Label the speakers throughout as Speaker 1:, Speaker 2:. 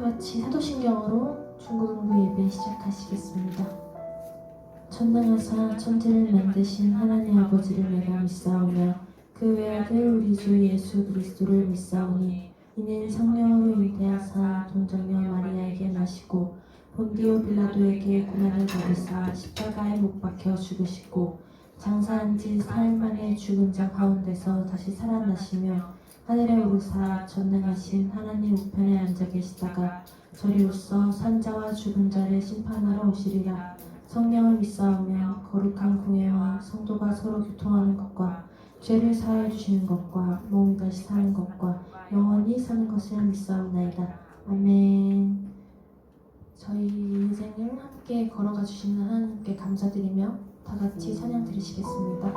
Speaker 1: 같이 사도신경으로 중고등부 예배 시작하시겠습니다. 전능하사 천지를 만드신 하나님 아버지를 내가 믿사오며 그 외아들 우리 주 예수 그리스도를 믿사오니 이는 성령으로 잉태하사 동정녀 마리아에게 나시고 본디오 빌라도에게 고난을 받으사 십자가에 못 박혀 죽으시고 장사한 지 사흘 만에 죽은 자 가운데서 다시 살아나시며 하늘에 오르사 전능하신 하나님 우편에 앉아 계시다가 저리로서 산자와 죽은 자를 심판하러 오시리라. 성령을 믿사오며 거룩한 공예와 성도가 서로 교통하는 것과 죄를 사하여 주시는 것과 몸이 다시 사는 것과 영원히 사는 것을 믿사옵나이다. 아멘. 저희 인생을 함께 걸어가 주시는 하나님께 감사드리며 다 같이 찬양 드리시겠습니다.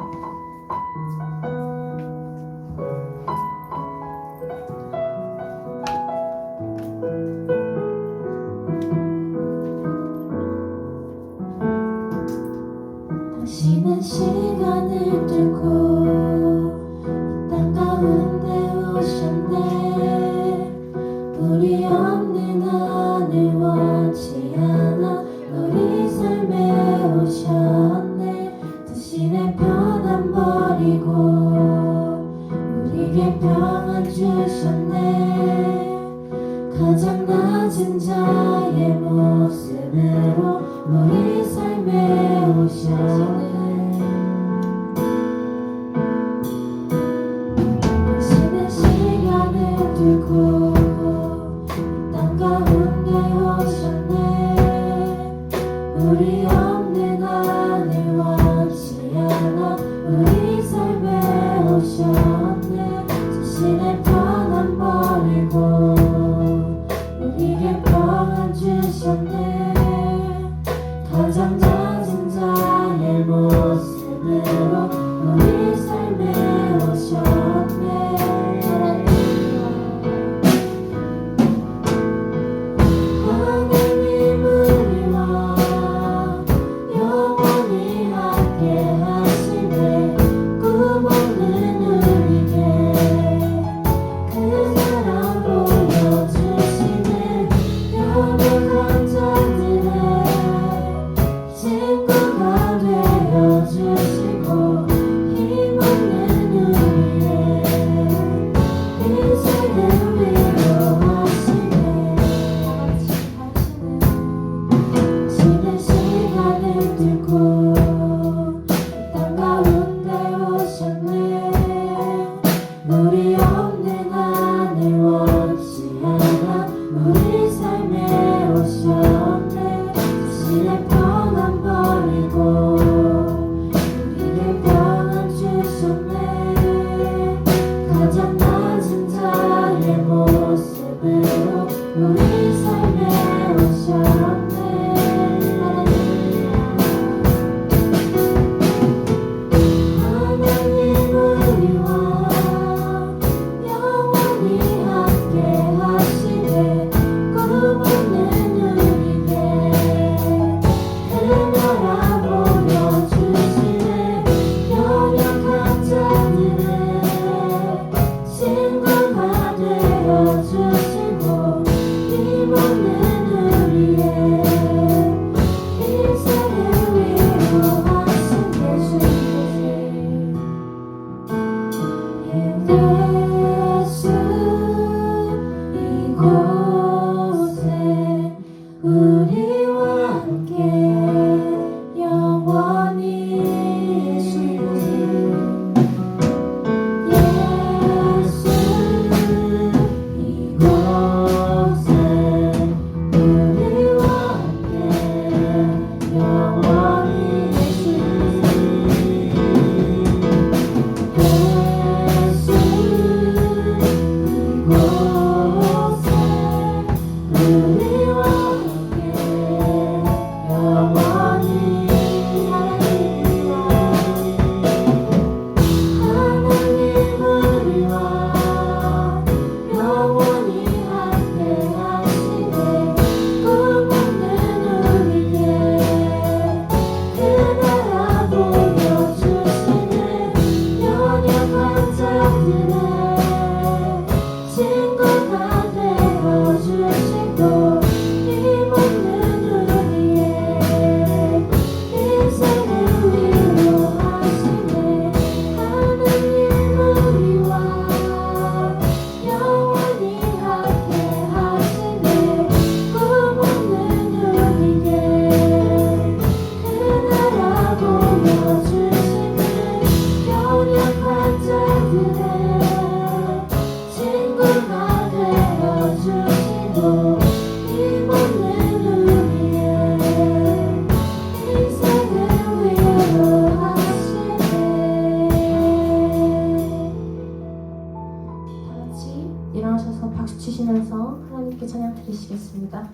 Speaker 1: 당신은 시간을 뚫고 이 땅 가운데 오셨네. 우리 없는 하늘 원치 않아 우리 삶에 오셨네. 당신의 편안 버리고 우리에게 평안 주셨네. 가장 낮은 자의 모습으로 우리 삶에 오셨네. 당신은 시간을 두고 이 땅 가운데 오셨네. 우리 없는 하늘 원치 않아 우리 삶에 오셨네. 자신의 편안 버리고 우리에게 평안 주셨네. 가장 낮은 자의 모습으로 우리 삶에 오셨네. 하나님 우리와 영원히 함께 하시네. 꿈 없는 우리에게 그 사랑 보여주시네. 연약한 자들의 친구가 되어주시고 힘없는 우리의 인생을 위로하시네. 당신은 시간을 두고 이 땅 가운데 오셨네. 우리 없는 하늘 원치 않아 우리 삶에 오셨네. 자신의 평안 버리고 우리에게 평안 주셨네. 가장 낮은 자의 모습으로 우리 삶에 오셨네. 하나님 우리와 영원히 함께 하시네. 꿈 없는 우리에게 그 나라 보여주시네. 연약한 자들의 친구가 되어주시고 힘없는 우리의 인생을 위로하시네. 예수 이곳에 우리와 함께 영원히 예수 이곳에 우리와 함께 영원히 친구가 되어주시고 친구가 되어주시고 힘없는 우리의 인생을 위로하시네. 다같이 일어나셔서 박수 치시면서 하나님께 찬양 드리시겠습니다.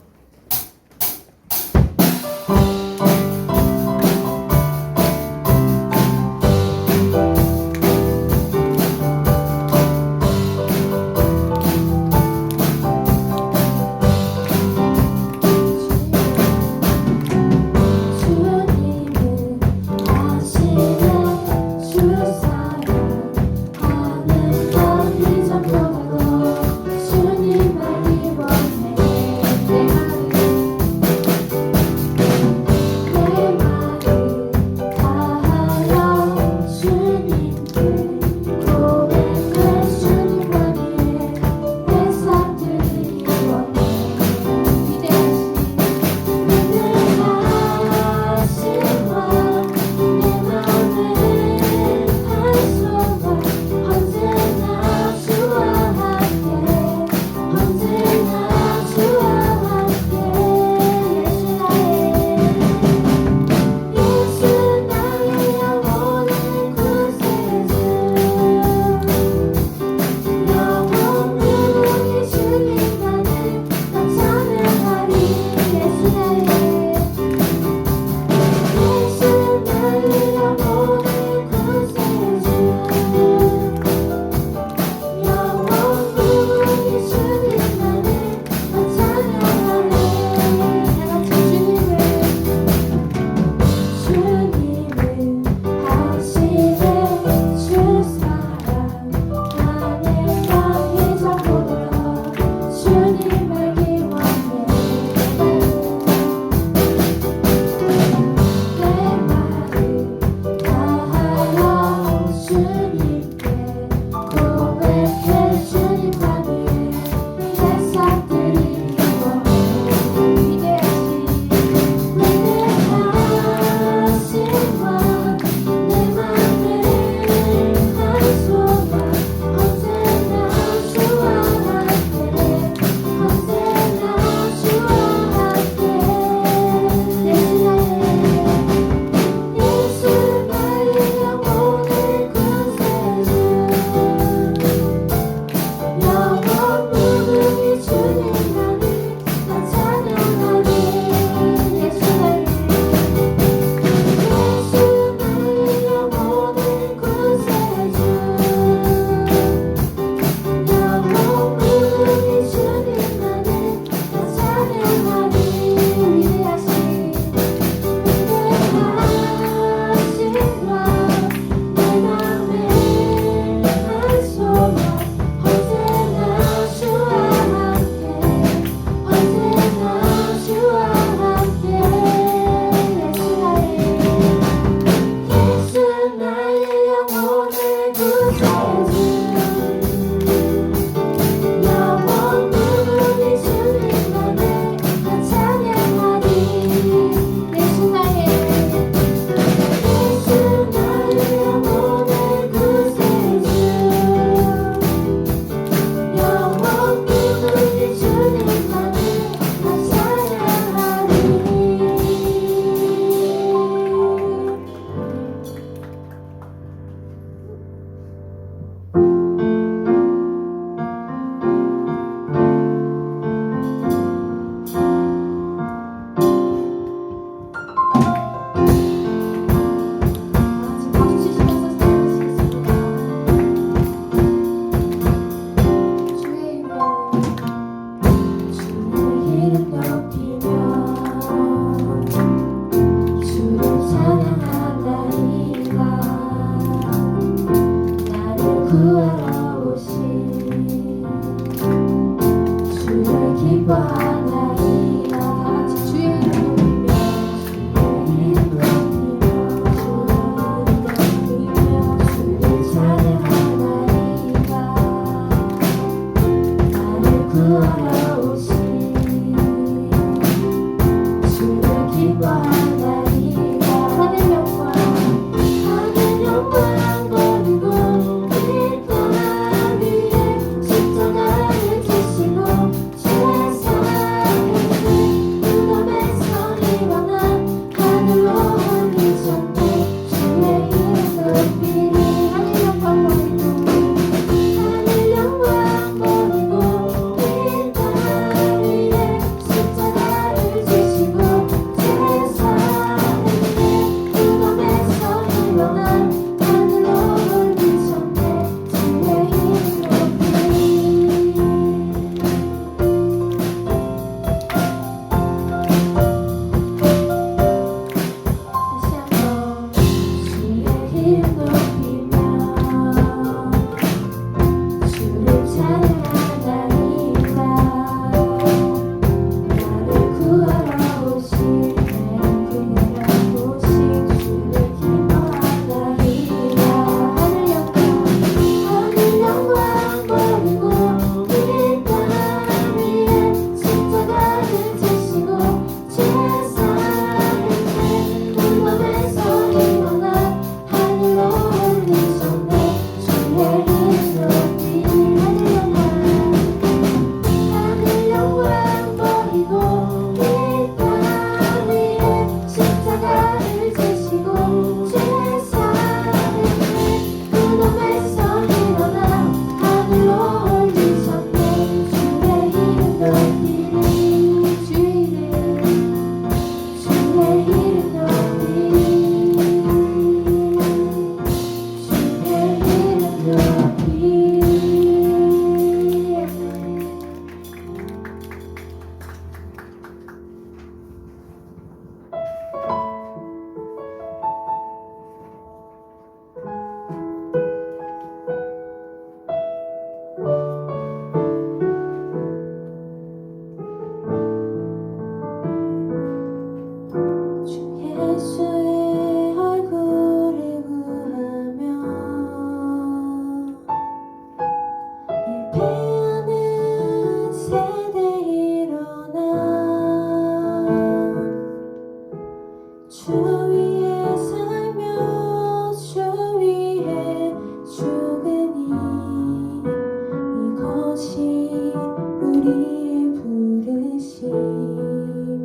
Speaker 1: 우리의 부르심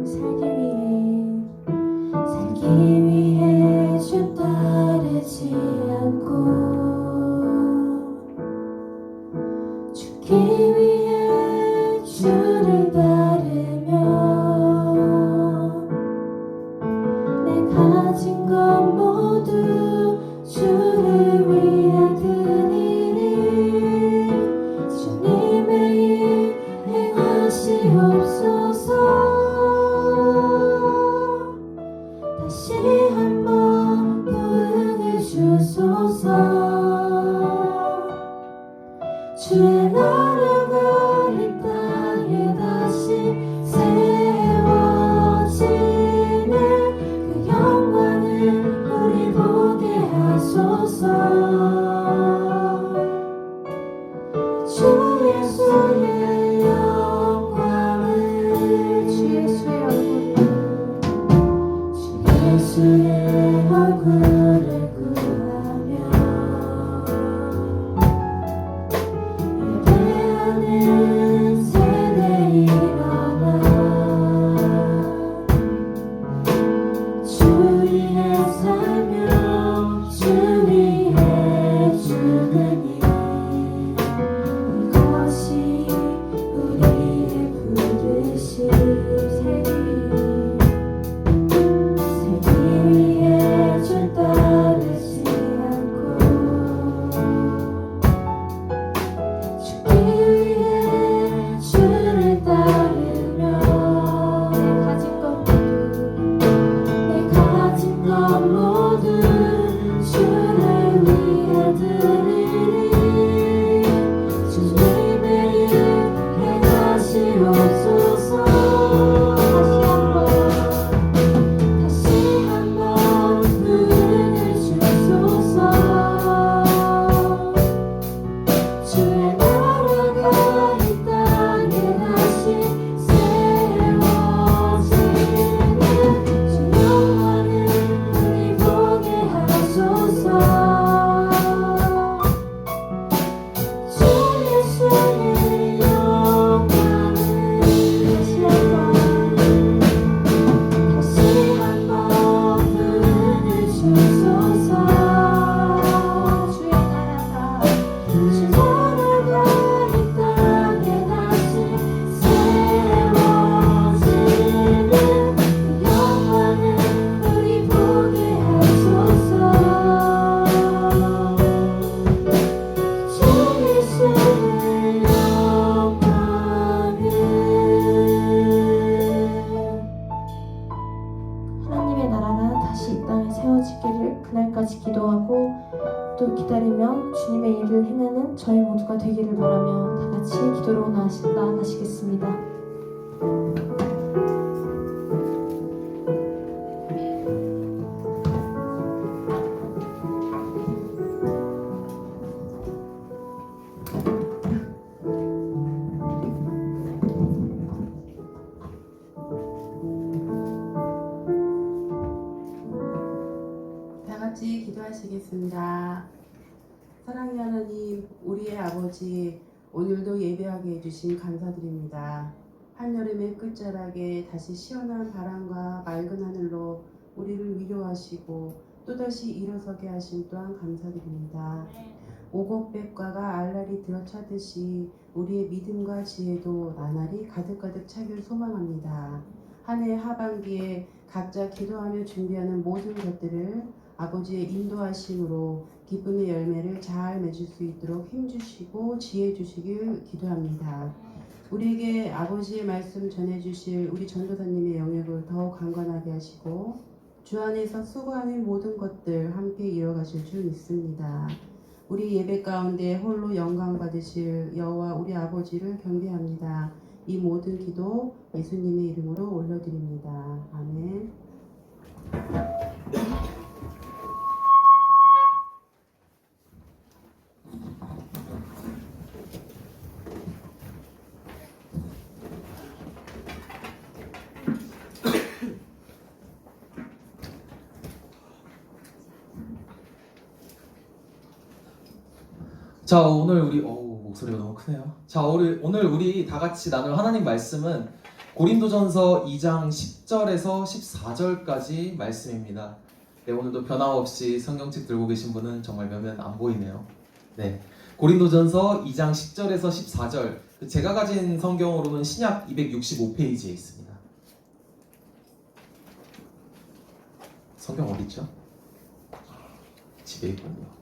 Speaker 1: 살기 위해 주 따르지 않고 죽기 위해 주를 따르며 내 가진 것 모두 주를 위해 드리니 주님의 일 행하시옵소서. 다시 한번 또 은혜 주소서. 주의 나라가 이 땅에 다시 세워지는 그 영광을 우리 보게 하소서. 주 예수의 영광을 주 예수의 얼굴을 구하며 예배하는 세대 일어나 주 위에 살며 주 위에 죽으니 이것이 우리의 부르심 살기 위해 주 따르지 않고 죽기 위해 주를 따르며 내 가진 것 모두 주를 위해 드리니 주님의 일 행하시옵소서. 다시 한번 은혜 주소서. 주의 나라가 이 땅에 다시 세워지는 주 영광을 우리 보게 하소서. 주 예수의 영광을 다시 한번 은혜 주소서. 주의 나라가 이 땅에 다시 세워지는 그 영광을 우리 보게 하소서. 주 예수의 영광을 하나님의 나라가 다시 이 땅에 세워지기를 그날까지 기도하고 또 기다리며 주님의 일을 행하는 저희 모두가 되기를 바라며 다 같이 기도로 나아가시겠습니다.
Speaker 2: 다 같이 기도하시겠습니다. 사랑의 하나님, 우리의 아버지, 오늘도 예배하게 해주신 감사드립니다. 한여름의 끝자락에 다시 시원한 바람과 맑은 하늘로 우리를 위로하시고 또다시 일어서게 하신 또한 감사드립니다. 오곡백과가 알알이 들어차듯이 우리의 믿음과 지혜도 나날이 가득가득 차길 소망합니다. 한 해 하반기에 각자 기도하며 준비하는 모든 것들을 아버지의 인도하심으로 기쁨의 열매를 잘 맺을 수 있도록 힘주시고 지혜 주시길 기도합니다. 우리에게 아버지의 말씀 전해주실 우리 전도사님의 영역을 더욱 강건하게 하시고 주 안에서 수고하는 모든 것들 함께 이뤄가실 줄 믿습니다. 우리 예배 가운데 홀로 영광 받으실 여호와 우리 아버지를 경배합니다. 이 모든 기도 예수님의 이름으로 올려드립니다. 아멘.
Speaker 3: 자, 오늘 우리 목소리가 너무 크네요. 자, 오늘 우리 다 같이 나눌 하나님 말씀은 고린도전서 2장 10절에서 14절까지 말씀입니다. 네, 오늘도 변함없이 성경책 들고 계신 분은 정말 몇몇 안 보이네요. 네, 고린도전서 2장 10절에서 14절. 제가 가진 성경으로는 신약 265페이지에 있습니다. 성경 어디 있죠? 집에 있군요.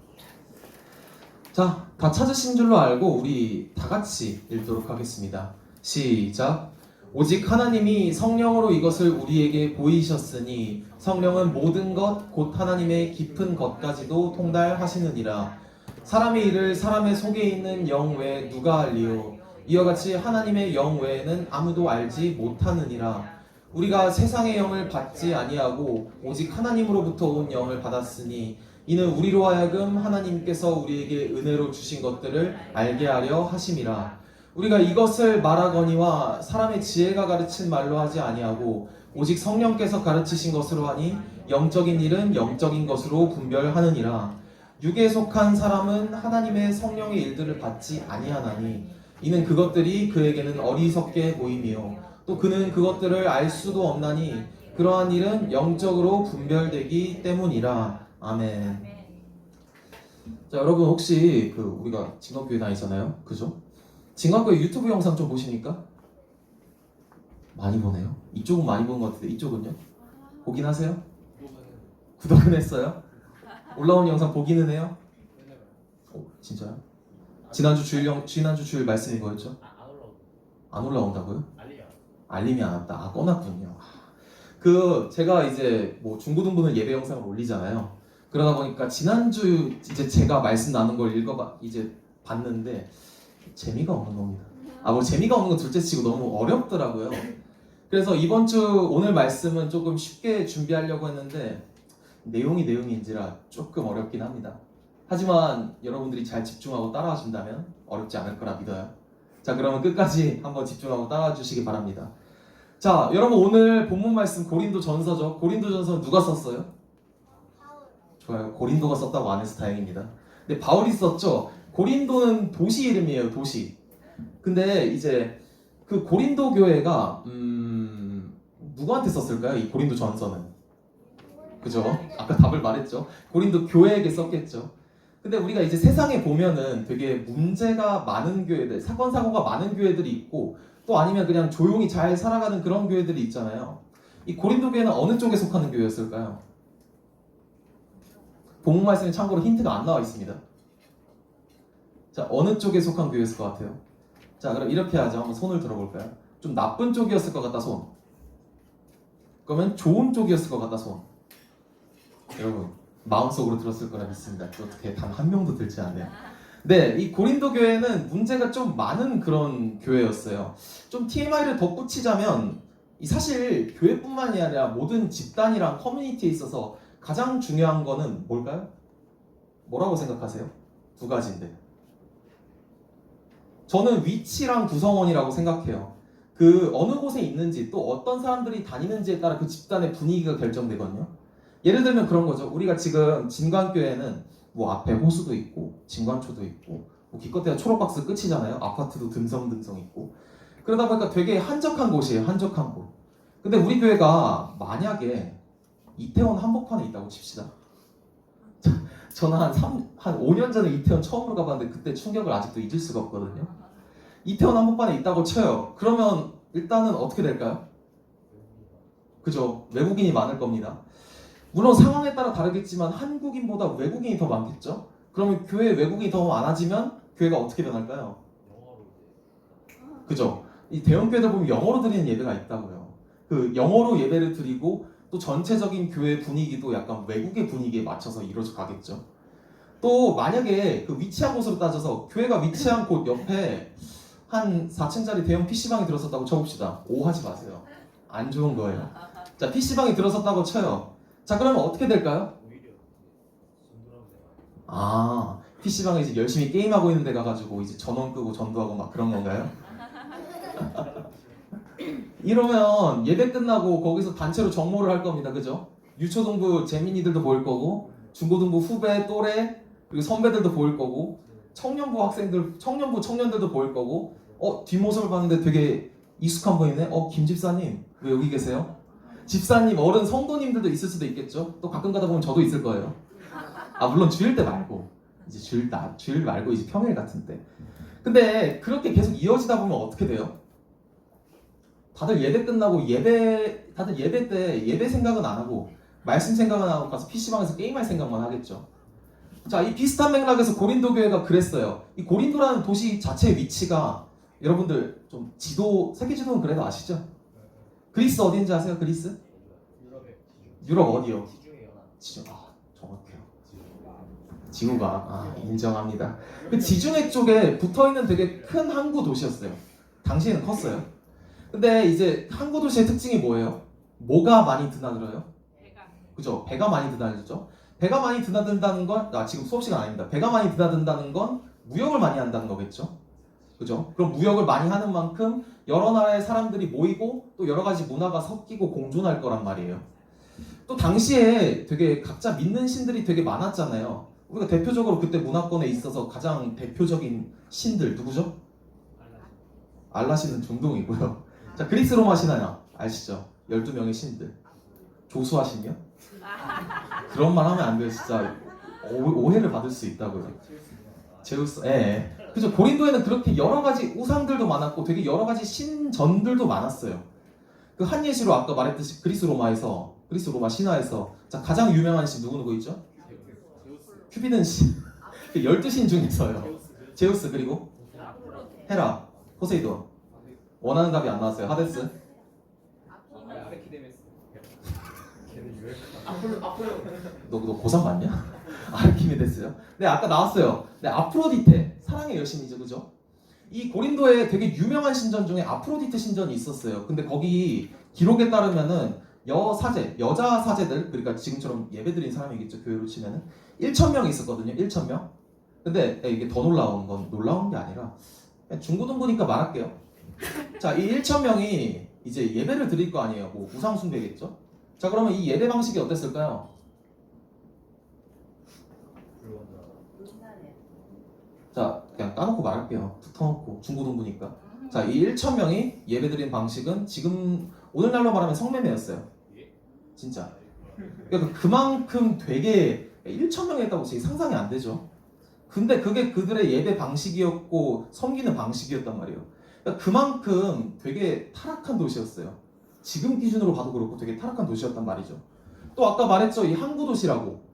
Speaker 3: 자, 다 찾으신 줄로 알고 우리 다 같이 읽도록 하겠습니다. 시작. 오직 하나님이 성령으로 이것을 우리에게 보이셨으니 성령은 모든 것 곧 하나님의 깊은 것까지도 통달하시느니라. 사람의 일을 사람의 속에 있는 영 외에 누가 알리요? 이와 같이 하나님의 영 외에는 아무도 알지 못하느니라. 우리가 세상의 영을 받지 아니하고 오직 하나님으로부터 온 영을 받았으니 이는 우리로 하여금 하나님께서 우리에게 은혜로 주신 것들을 알게 하려 하심이라. 우리가 이것을 말하거니와 사람의 지혜가 가르친 말로 하지 아니하고 오직 성령께서 가르치신 것으로 하니 영적인 일은 영적인 것으로 분별하느니라. 육에 속한 사람은 하나님의 성령의 일들을 받지 아니하나니 이는 그것들이 그에게는 어리석게 보임이요 또 그는 그것들을 알 수도 없나니 그러한 일은 영적으로 분별되기 때문이라. 아멘. 자, 여러분 혹시 우리가 진광교회 다니잖아요, 그죠? 진광교회 유튜브 영상 좀 보십니까? 많이 보네요. 이쪽은 많이 보는 것 같은데 이쪽은요? 보긴 하세요? 구독은 했어요? 올라온 영상 보기는 해요? 진짜요? 지난주 주일 말씀이 뭐였죠? 안 올라온다고요? 알림이 안 왔다. 아, 꺼놨군요. 제가 이제 뭐 중고등부는 예배 영상을 올리잖아요. 그러다 보니까 지난주 이제 제가 말씀 나눈 걸 이제 봤는데 재미가 없는 겁니다. 뭐 재미가 없는 건 둘째치고 너무 어렵더라고요. 그래서 이번 주 오늘 말씀은 조금 쉽게 준비하려고 했는데 내용인지라 조금 어렵긴 합니다. 하지만 여러분들이 잘 집중하고 따라와 준다면 어렵지 않을 거라 믿어요. 자, 그러면 끝까지 한번 집중하고 따라와 주시기 바랍니다. 자, 여러분 오늘 본문 말씀 고린도전서죠. 고린도전서 누가 썼어요? 좋아요. 고린도가 썼다고 안 해서 다행입니다. 근데 바울이 썼죠. 고린도는 도시 이름이에요. 도시. 근데 이제 그 고린도 교회가 누구한테 썼을까요? 이 고린도 전서는. 그죠? 아까 답을 말했죠. 고린도 교회에게 썼겠죠. 근데 우리가 이제 세상에 보면은 되게 문제가 많은 교회들, 사건 사고가 많은 교회들이 있고 또 아니면 그냥 조용히 잘 살아가는 그런 교회들이 있잖아요. 이 고린도 교회는 어느 쪽에 속하는 교회였을까요? 본문 말씀에 참고로 힌트가 안 나와 있습니다. 자, 어느 쪽에 속한 교회였을 것 같아요? 자, 그럼 이렇게 하죠. 한번 손을 들어볼까요? 좀 나쁜 쪽이었을 것 같다, 손. 그러면 좋은 쪽이었을 것 같다, 손. 여러분, 마음속으로 들었을 거라 믿습니다. 어떻게 단 한 명도 들지 않네요. 네, 이 고린도 교회는 문제가 좀 많은 그런 교회였어요. 좀 TMI를 덧붙이자면 사실 교회뿐만이 아니라 모든 집단이랑 커뮤니티에 있어서 가장 중요한 거는 뭘까요? 뭐라고 생각하세요? 두 가지인데. 저는 위치랑 구성원이라고 생각해요. 어느 곳에 있는지 또 어떤 사람들이 다니는지에 따라 그 집단의 분위기가 결정되거든요. 예를 들면 그런 거죠. 우리가 지금 진광교회는 뭐 앞에 호수도 있고 진광초도 있고 뭐 기껏해야 초록박스 끝이잖아요. 아파트도 듬성듬성 있고 그러다 보니까 되게 한적한 곳이에요. 한적한 곳. 근데 우리 교회가 만약에 이태원 한복판에 있다고 칩시다. 저는 한 5년 전에 이태원 처음으로 가봤는데 그때 충격을 아직도 잊을 수가 없거든요. 이태원 한복판에 있다고 쳐요. 그러면 일단은 어떻게 될까요? 그죠? 외국인이 많을 겁니다. 물론 상황에 따라 다르겠지만 한국인보다 외국인이 더 많겠죠? 그러면 교회에 외국인이 더 많아지면 교회가 어떻게 변할까요? 그죠? 이 대형교회들 보면 영어로 드리는 예배가 있다고요. 영어로 예배를 드리고 또 전체적인 교회 분위기도 약간 외국의 분위기에 맞춰서 이루어져 가겠죠. 또 만약에 위치한 곳으로 따져서 교회가 위치한 곳 옆에 한 4층짜리 대형 PC방이 들어섰다고 쳐봅시다. 하지 마세요. 안 좋은 거예요. 자, PC방이 들어섰다고 쳐요. 자, 그러면 어떻게 될까요? PC방에 이제 열심히 게임하고 있는 데 가가지고 이제 전원 끄고 전도하고 막 그런 건가요? 이러면 예배 끝나고 거기서 단체로 정모를 할 겁니다. 그죠? 유초등부 재민이들도 보일 거고 중고등부 후배, 또래, 그리고 선배들도 보일 거고 청년부 학생들, 청년부 청년들도 보일 거고, 뒷모습을 봤는데 되게 익숙한 분이네. 김 집사님 왜 여기 계세요? 집사님, 어른 성도님들도 있을 수도 있겠죠. 또 가끔 가다 보면 저도 있을 거예요. 물론 주일 때 말고, 이제 주일 말고 이제 평일 같은 때. 근데 그렇게 계속 이어지다 보면 어떻게 돼요? 다들 예배 끝나고 다들 예배 때 예배 생각은 안 하고 말씀 생각은 안 하고 가서 PC방에서 게임할 생각만 하겠죠. 자, 이 비슷한 맥락에서 고린도 교회가 그랬어요. 이 고린도라는 도시 자체의 위치가 여러분들 좀 세계 지도는 그래도 아시죠? 그리스 어딘지 아세요? 그리스? 유럽 어디요? 지중. 정확해요. 지구가. 인정합니다. 그 지중해 쪽에 붙어있는 되게 큰 항구 도시였어요. 당시에는 컸어요. 근데 이제 항구 도시의 특징이 뭐예요? 뭐가 많이 드나들어요? 그죠? 배가 많이 드나들죠? 배가 많이 드나든다는 건, 지금 수업 시간 아닙니다. 배가 많이 드나든다는 건 무역을 많이 한다는 거겠죠? 그죠? 그럼 무역을 많이 하는 만큼 여러 나라의 사람들이 모이고 또 여러 가지 문화가 섞이고 공존할 거란 말이에요. 또 당시에 되게 각자 믿는 신들이 되게 많았잖아요. 우리가 대표적으로 그때 문화권에 있어서 가장 대표적인 신들 누구죠? 알라 신은 중동이고요. 자, 그리스 로마 신 하나 아시죠? 12명의 신들. 조수아 신이요? 그런 말 하면 안 돼요. 진짜 오해를 받을 수 있다고요. 제우스. 예. 그죠? 고린도에는 그렇게 여러 가지 우상들도 많았고 되게 여러 가지 신전들도 많았어요. 그 한 예시로 아까 말했듯이 그리스 로마 신화에서 자, 가장 유명한 신 누구 있죠? 큐비든 신. 그 12신 중에서요. 제우스 그리고 헤라, 포세이돈. 원하는 답이 안 나왔어요. 하데스. 너 고3 맞냐? 아르키메데스요? 네, 아까 나왔어요. 네, 아프로디테. 사랑의 여신이죠, 그죠? 이 고린도에 되게 유명한 신전 중에 아프로디테 신전이 있었어요. 근데 거기 기록에 따르면은 여자 사제들, 그러니까 지금처럼 예배드린 사람이겠죠, 교회로 치면은 1,000명이 있었거든요. 1,000명. 근데 이게 더 놀라운 게 아니라 그냥 중고등부니까 말할게요. 자, 이 1,000명이 이제 예배를 드릴 거 아니에요. 뭐 우상 숭배겠죠? 자, 그러면 이 예배 방식이 어땠을까요? 자, 그냥 까놓고 말할게요. 붙어놓고 중고등부니까. 자, 이 1,000명이 예배드린 방식은 지금 오늘날로 말하면 성매매였어요. 진짜. 그러니까 그만큼 되게 1,000명이 했다고 상상이 안 되죠. 근데 그게 그들의 예배 방식이었고 섬기는 방식이었단 말이에요. 그러니까 그만큼 되게 타락한 도시였어요. 지금 기준으로 봐도 그렇고 되게 타락한 도시였단 말이죠. 또 아까 말했죠. 이 항구 도시라고.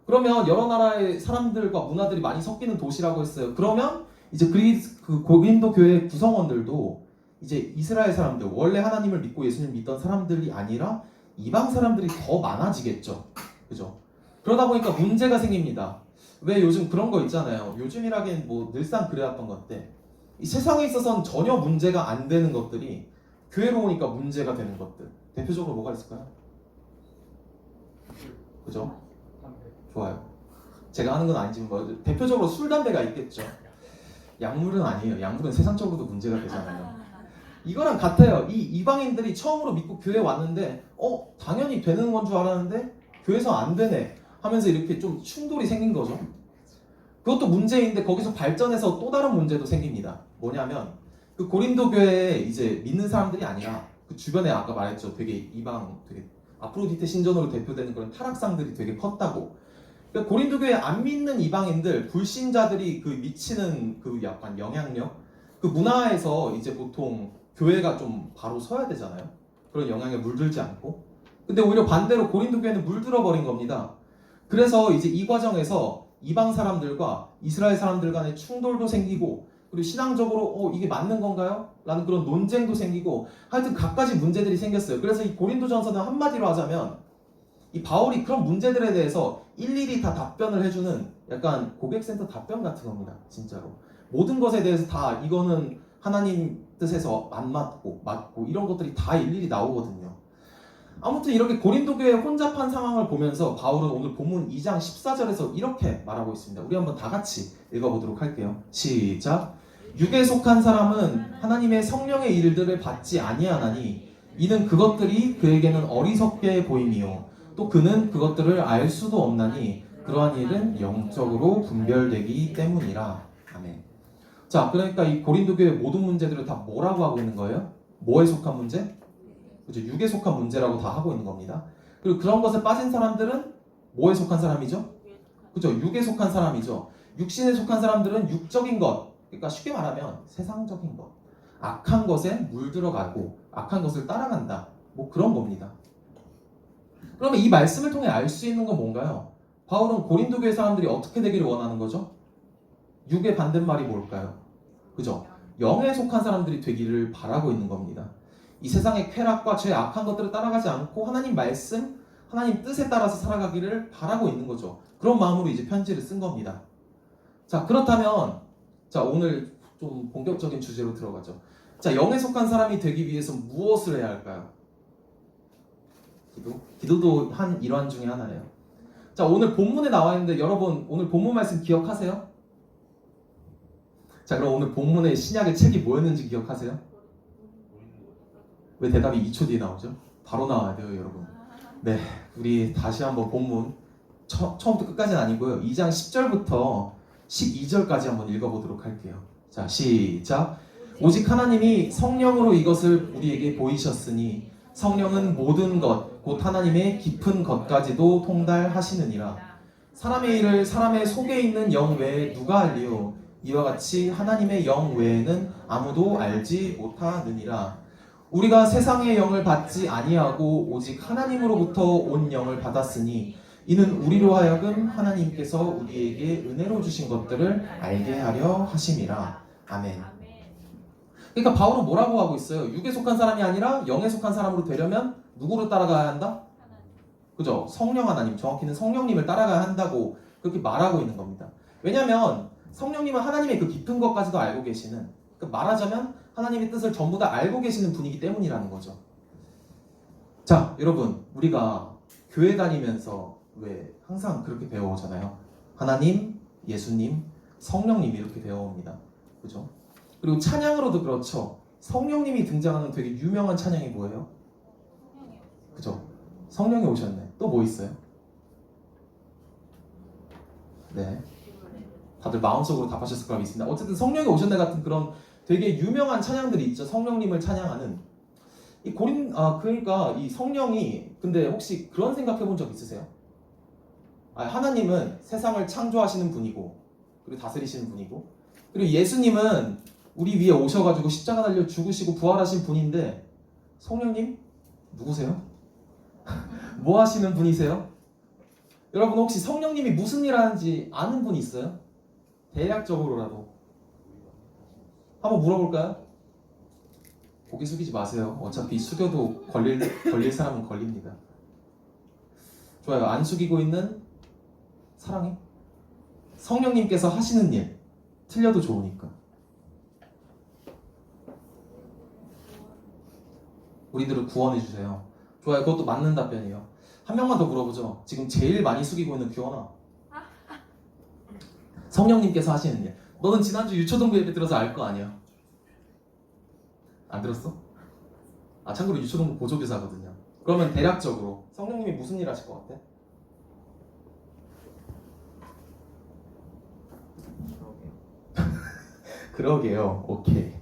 Speaker 3: 그러면 여러 나라의 사람들과 문화들이 많이 섞이는 도시라고 했어요. 그러면 이제 그 고린도 교회 구성원들도 이제 이스라엘 사람들, 원래 하나님을 믿고 예수님을 믿던 사람들이 아니라 이방 사람들이 더 많아지겠죠. 그죠? 그러다 보니까 문제가 생깁니다. 왜 요즘 그런 거 있잖아요. 요즘이라기엔 뭐 늘상 그래왔던 건데 이 세상에 있어서는 전혀 문제가 안 되는 것들이 교회로 오니까 문제가 되는 것들. 대표적으로 뭐가 있을까요? 그죠? 좋아요. 제가 하는 건 아니지만 뭐 대표적으로 술, 담배가 있겠죠. 약물은 아니에요. 약물은 세상적으로도 문제가 되잖아요. 이거랑 같아요. 이 이방인들이 처음으로 믿고 교회에 왔는데 당연히 되는 건 줄 알았는데 교회에서 안 되네 하면서 이렇게 좀 충돌이 생긴 거죠. 그것도 문제인데 거기서 발전해서 또 다른 문제도 생깁니다. 뭐냐면 그 고린도 교회에 이제 믿는 사람들이 아니라 그 주변에 아까 말했죠. 되게 아프로디테 신전으로 대표되는 그런 타락상들이 되게 컸다고. 그러니까 고린도 교회에 안 믿는 이방인들, 불신자들이 그 미치는 그 약간 영향력, 그 문화에서 이제 보통 교회가 좀 바로 서야 되잖아요. 그런 영향에 물들지 않고. 근데 오히려 반대로 고린도 교회는 물들어 버린 겁니다. 그래서 이제 이 과정에서 이방 사람들과 이스라엘 사람들 간의 충돌도 생기고, 그리고 신앙적으로 이게 맞는 건가요? 라는 그런 논쟁도 생기고, 하여튼 갖가지 문제들이 생겼어요. 그래서 이 고린도전서는 한마디로 하자면 이 바울이 그런 문제들에 대해서 일일이 다 답변을 해주는 약간 고객센터 답변 같은 겁니다. 진짜로 모든 것에 대해서 다 이거는 하나님 뜻에서 안 맞고 이런 것들이 다 일일이 나오거든요. 아무튼 이렇게 고린도 교회의 혼잡한 상황을 보면서 바울은 오늘 본문 2장 14절에서 이렇게 말하고 있습니다. 우리 한번 다 같이 읽어보도록 할게요. 시작. 육에 속한 사람은 하나님의 성령의 일들을 받지 아니하나니 이는 그것들이 그에게는 어리석게 보임이요 또 그는 그것들을 알 수도 없나니 그러한 일은 영적으로 분별되기 때문이라. 아멘. 자, 그러니까 이 고린도 교회 모든 문제들을 다 뭐라고 하고 있는 거예요? 뭐에 속한 문제? 그죠? 육에 속한 문제라고 다 하고 있는 겁니다. 그리고 그런 것에 빠진 사람들은 뭐에 속한 사람이죠? 그죠? 육에 속한 사람이죠. 육신에 속한 사람들은 육적인 것, 그러니까 쉽게 말하면 세상적인 것, 악한 것에 물들어가고 악한 것을 따라간다. 뭐 그런 겁니다. 그러면 이 말씀을 통해 알 수 있는 건 뭔가요? 바울은 고린도 교회 사람들이 어떻게 되기를 원하는 거죠? 육의 반대말이 뭘까요? 그죠? 영에 속한 사람들이 되기를 바라고 있는 겁니다. 이 세상의 쾌락과 죄 악한 것들을 따라가지 않고 하나님 말씀, 하나님 뜻에 따라서 살아가기를 바라고 있는 거죠. 그런 마음으로 이제 편지를 쓴 겁니다. 자, 그렇다면 자, 오늘 좀 본격적인 주제로 들어가죠. 자, 영에 속한 사람이 되기 위해서 무엇을 해야 할까요? 기도도 한 일환 중에 하나예요. 자, 오늘 본문에 나와 있는데 여러분 오늘 본문 말씀 기억하세요? 자, 그럼 오늘 본문의 신약의 책이 뭐였는지 기억하세요? 왜 대답이 2초 뒤에 나오죠? 바로 나와야 돼요, 여러분. 네, 우리 다시 한번 본문 처음부터 끝까지는 아니고요. 2장 10절부터 12절까지 한번 읽어보도록 할게요. 자, 시작. 오직 하나님이 성령으로 이것을 우리에게 보이셨으니 성령은 모든 것, 곧 하나님의 깊은 것까지도 통달하시느니라. 사람의 일을 사람의 속에 있는 영 외에 누가 알리요? 이와 같이 하나님의 영 외에는 아무도 알지 못하느니라. 우리가 세상의 영을 받지 아니하고 오직 하나님으로부터 온 영을 받았으니 이는 우리로 하여금 하나님께서 우리에게 은혜로 주신 것들을 알게 하려 하심이라. 아멘. 그러니까 바울은 뭐라고 하고 있어요? 육에 속한 사람이 아니라 영에 속한 사람으로 되려면 누구를 따라가야 한다? 그죠? 성령 하나님, 정확히는 성령님을 따라가야 한다고 그렇게 말하고 있는 겁니다. 왜냐하면 성령님은 하나님의 그 깊은 것까지도 알고 계시는, 그러니까 말하자면 하나님의 뜻을 전부 다 알고 계시는 분이기 때문이라는 거죠. 자, 여러분, 우리가 교회 다니면서 왜 항상 그렇게 배워오잖아요. 하나님, 예수님, 성령님 이렇게 배워옵니다. 그죠? 그리고 찬양으로도 그렇죠. 성령님이 등장하는 되게 유명한 찬양이 뭐예요? 그죠? 성령이 오셨네. 또 뭐 있어요? 네. 다들 마음속으로 답하셨을 거라 믿습니다. 어쨌든 성령이 오셨네 같은 그런 되게 유명한 찬양들이 있죠. 성령님을 찬양하는. 그러니까 이 성령이, 근데 혹시 그런 생각해 본 적 있으세요? 하나님은 세상을 창조하시는 분이고, 그리고 다스리시는 분이고, 그리고 예수님은 우리 위에 오셔가지고 십자가 달려 죽으시고 부활하신 분인데, 성령님? 누구세요? 뭐 하시는 분이세요? 여러분 혹시 성령님이 무슨 일 하는지 아는 분 있어요? 대략적으로라도 한번 물어볼까요? 고개 숙이지 마세요. 어차피 숙여도 걸릴 사람은 걸립니다. 좋아요. 안 숙이고 있는 사랑해. 성령님께서 하시는 일 틀려도 좋으니까. 우리들을 구원해 주세요. 좋아요. 그것도 맞는 답변이에요. 한 명만 더 물어보죠. 지금 제일 많이 숙이고 있는 규원아. 성령님께서 하시는 일. 너는 지난주 유초동부 예배 들어서 알 거 아니야? 안 들었어? 참고로 유초동부 보조교사거든요. 그러면 대략적으로 성령님이 무슨 일 하실 것 같아? 그러게요. 오케이.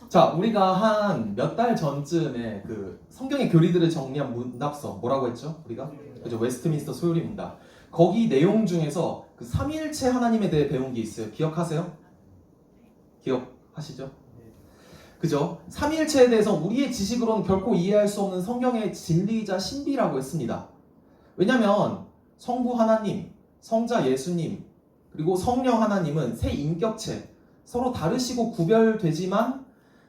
Speaker 3: 자, 우리가 한 몇 달 전쯤에 그 성경의 교리들을 정리한 문답서 뭐라고 했죠? 우리가? 그죠? 웨스트민스터 소요리 문답. 거기 내용 중에서 그 삼위일체 하나님에 대해 배운 게 있어요. 기억하세요? 기억하시죠? 그죠? 삼위일체에 대해서 우리의 지식으로는 결코 이해할 수 없는 성경의 진리이자 신비라고 했습니다. 왜냐면 성부 하나님, 성자 예수님, 그리고 성령 하나님은 세 인격체, 서로 다르시고 구별되지만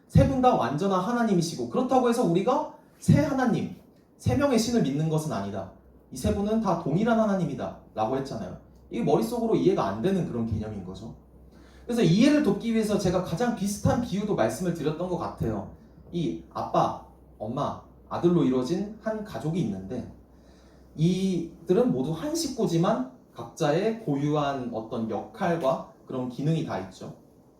Speaker 3: 세 분 다 완전한 하나님이시고, 그렇다고 해서 우리가 세 하나님, 세 명의 신을 믿는 것은 아니다. 이 세 분은 다 동일한 하나님이다 라고 했잖아요. 이게 머릿속으로 이해가 안 되는 그런 개념인 거죠. 그래서 이해를 돕기 위해서 제가 가장 비슷한 비유도 말씀을 드렸던 것 같아요. 이 아빠, 엄마, 아들로 이루어진 한 가족이 있는데, 이들은 모두 한 식구지만 각자의 고유한 어떤 역할과 그런 기능이 다 있죠.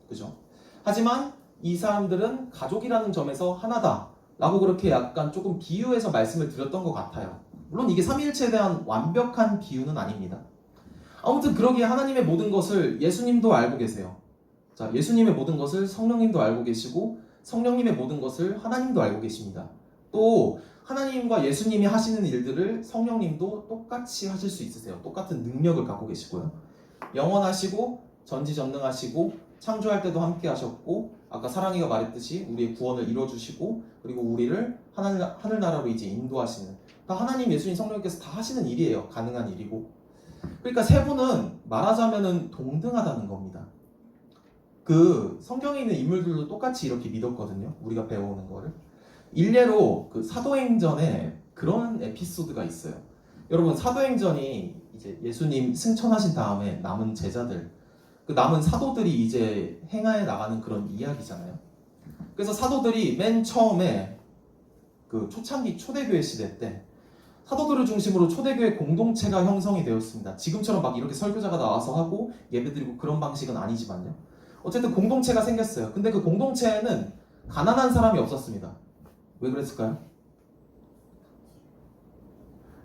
Speaker 3: 그죠? 하지만 이 사람들은 가족이라는 점에서 하나다 라고 그렇게 약간 조금 비유해서 말씀을 드렸던 것 같아요. 물론 이게 삼위일체에 대한 완벽한 비유는 아닙니다. 아무튼 그러기에 하나님의 모든 것을 예수님도 알고 계세요. 자, 예수님의 모든 것을 성령님도 알고 계시고 성령님의 모든 것을 하나님도 알고 계십니다. 또 하나님과 예수님이 하시는 일들을 성령님도 똑같이 하실 수 있으세요. 똑같은 능력을 갖고 계시고요. 영원하시고 전지전능하시고 창조할 때도 함께 하셨고 아까 사랑이가 말했듯이 우리의 구원을 이뤄주시고 그리고 우리를 하늘나라로 이제 인도하시는 다 하나님, 예수님, 성령님께서 다 하시는 일이에요. 가능한 일이고. 그러니까 세 분은 말하자면은 동등하다는 겁니다. 그 성경에 있는 인물들도 똑같이 이렇게 믿었거든요. 우리가 배워오는 거를. 일례로 그 사도행전에 그런 에피소드가 있어요. 여러분, 사도행전이 이제 예수님 승천하신 다음에 남은 제자들, 그 남은 사도들이 이제 행하에 나가는 그런 이야기잖아요. 그래서 사도들이 맨 처음에 그 초창기 초대교회 시대 때 사도들을 중심으로 초대교회 공동체가 형성이 되었습니다. 지금처럼 막 이렇게 설교자가 나와서 하고 예배드리고 그런 방식은 아니지만요. 어쨌든 공동체가 생겼어요. 근데 그 공동체에는 가난한 사람이 없었습니다. 왜 그랬을까요?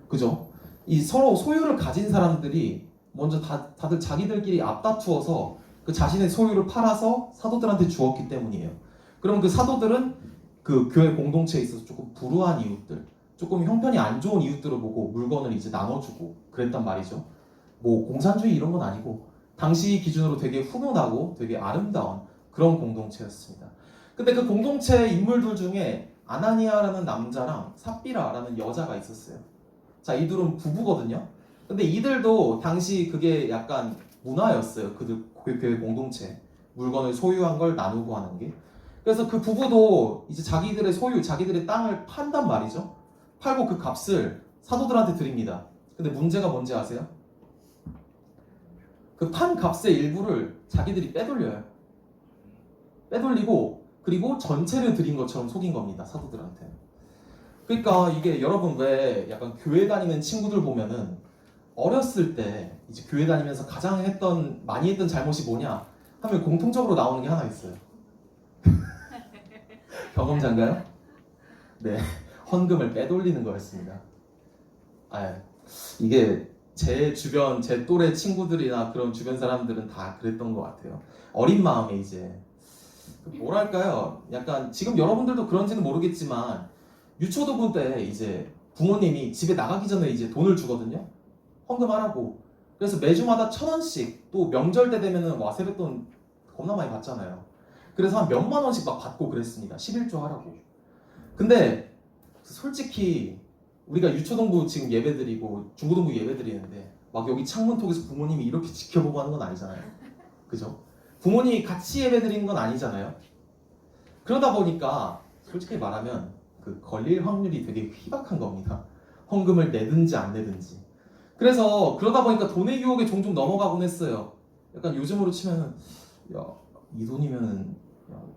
Speaker 3: 그죠? 이 서로 소유를 가진 사람들이 먼저 다들 자기들끼리 앞다투어서 그 자신의 소유를 팔아서 사도들한테 주었기 때문이에요. 그럼 그 사도들은 그 교회 공동체에 있어서 조금 불우한 이웃들, 조금 형편이 안 좋은 이웃들을 보고 물건을 이제 나눠주고 그랬단 말이죠. 뭐 공산주의 이런 건 아니고 당시 기준으로 되게 훈훈하고 되게 아름다운 그런 공동체였습니다. 근데 그 공동체 인물들 중에 아나니아라는 남자랑 삽비라라는 여자가 있었어요. 자, 이들은 부부거든요. 근데 이들도 당시 그게 약간 문화였어요. 그들 교회 공동체 물건을 소유한 걸 나누고 하는 게. 그래서 그 부부도 이제 자기들의 소유, 자기들의 땅을 판단 말이죠. 팔고 그 값을 사도들한테 드립니다. 근데 문제가 뭔지 아세요? 그 판 값의 일부를 자기들이 빼돌려요. 빼돌리고 그리고 전체를 드린 것처럼 속인 겁니다. 사도들한테. 그러니까 이게 여러분 왜 약간 교회 다니는 친구들 보면은 어렸을 때 이제 교회 다니면서 가장 많이 했던 잘못이 뭐냐 하면 공통적으로 나오는 게 하나 있어요. 경험자인가요? 네, 헌금을 빼돌리는 거였습니다. 이게 제 주변, 제 또래 친구들이나 그런 주변 사람들은 다 그랬던 것 같아요. 어린 마음에 이제 뭐랄까요? 약간 지금 여러분들도 그런지는 모르겠지만 유초등부 때 이제 부모님이 집에 나가기 전에 이제 돈을 주거든요. 헌금하라고. 그래서 매주마다 1,000원씩 또 명절 때 되면은 와 세뱃돈 겁나 많이 받잖아요. 그래서 한 몇만 원씩 막 받고 그랬습니다. 11조 하라고. 근데 솔직히 우리가 유초등부 지금 예배드리고 중고등부 예배드리는데 막 여기 창문톡에서 부모님이 이렇게 지켜보고 하는 건 아니잖아요. 그죠? 부모님이 같이 예배드리는 건 아니잖아요. 그러다 보니까 솔직히 말하면 그 걸릴 확률이 되게 희박한 겁니다. 헌금을 내든지 안 내든지. 그래서 그러다 보니까 돈의 유혹에 종종 넘어가곤 했어요. 약간 요즘으로 치면은 야, 이 돈이면은